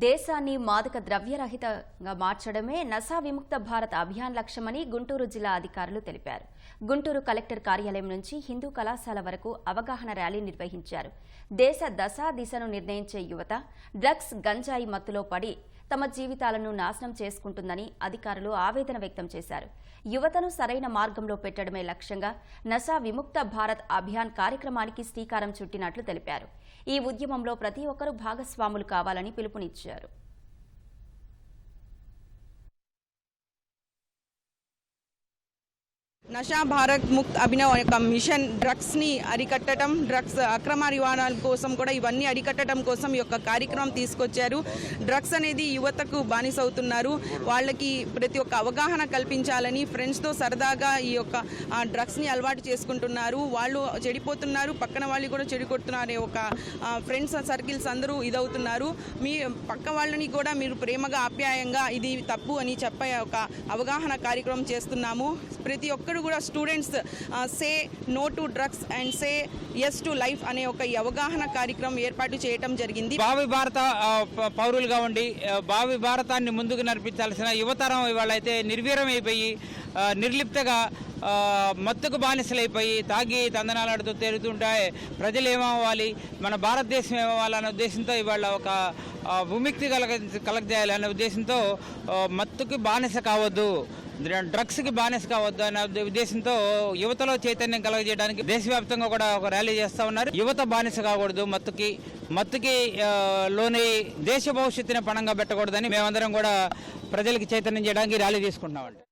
దేశాన్ని మాదక ద్రవ్యరహితంగా మార్చడమే నశా విముక్త భారత్ అభియాన్ లక్ష్యమని గుంటూరు జిల్లా అధికారులు తెలిపారు. గుంటూరు కలెక్టర్ కార్యాలయం నుంచి హిందూ కళాశాల వరకు అవగాహన ర్యాలీ నిర్వహించారు. దేశ దశా దిశను నిర్ణయించే యువత డ్రగ్స్, గంజాయి మత్తులో పడి తమ జీవితాలను నాశనం చేసుకుంటుందని అధికారులు ఆవేదన వ్యక్తం చేశారు. యువతను సరైన మార్గంలో పెట్టడమే లక్ష్యంగా నశా విముక్త భారత్ అభియాన్ కార్యక్రమానికి శ్రీకారం చుట్టినట్లు తెలిపారు. ఈ ఉద్యమంలో ప్రతి ఒక్కరూ భాగస్వాములు కావాలని పిలుపునిచ్చారు. నషా భారత్ ముక్త్ అభినవ్ యొక్క మిషన్ డ్రగ్స్ని అరికట్టడం, డ్రగ్స్ అక్రమ రవాణాల కోసం కూడా ఇవన్నీ అరికట్టడం కోసం ఈ యొక్క కార్యక్రమం తీసుకొచ్చారు. డ్రగ్స్ అనేది యువతకు బానిసవుతున్నారు. వాళ్ళకి ప్రతి ఒక్క అవగాహన కల్పించాలని ఫ్రెండ్స్తో సరదాగా ఈ యొక్క డ్రగ్స్ని అలవాటు చేసుకుంటున్నారు. వాళ్ళు చెడిపోతున్నారు, పక్కన వాళ్ళు కూడా చెడికొడుతున్నారు. ఒక ఫ్రెండ్స్ సర్కిల్స్ అందరూ ఇదవుతున్నారు. మీ పక్క వాళ్ళని కూడా మీరు ప్రేమగా ఆప్యాయంగా ఇది తప్పు అని చెప్పే ఒక అవగాహన కార్యక్రమం చేస్తున్నాము. ప్రతి ఒక్కరు కూడా students say no to drugs and say yes to life అనే ఒక అవగాహన కార్యక్రమం ఏర్పాటు చేయడం జరిగింది. భావి భారత పౌరులుగా ఉండి భావి భారతాన్ని ముందుకు నడిపించాల్సిన యువతరం ఇవాళ అయితే నిర్వీర్యమైపోయి నిర్లిప్తగా మత్తుకు బానిసలైపోయి తాగి తందనాలాడుతూ తేలుతుంటాయి. ప్రజలు ఏమవ్వాలి, మన భారతదేశం ఏమవ్వాలనే ఉద్దేశంతో ఇవాళ ఒక విముక్తి కలగజేయాలి అనే ఉద్దేశంతో మత్తుకి బానిస కావద్దు, డ్రగ్స్కి బానిస కావద్దు అనే ఉద్దేశంతో యువతలో చైతన్యం కలగజేయడానికి దేశవ్యాప్తంగా కూడా ఒక ర్యాలీ చేస్తూ ఉన్నారు. యువత బానిస కాకూడదు, మత్తుకి లోని దేశ భవిష్యత్తుని పణంగా పెట్టకూడదని మేమందరం కూడా ప్రజలకి చైతన్యం చేయడానికి ర్యాలీ తీసుకుంటున్నామండి.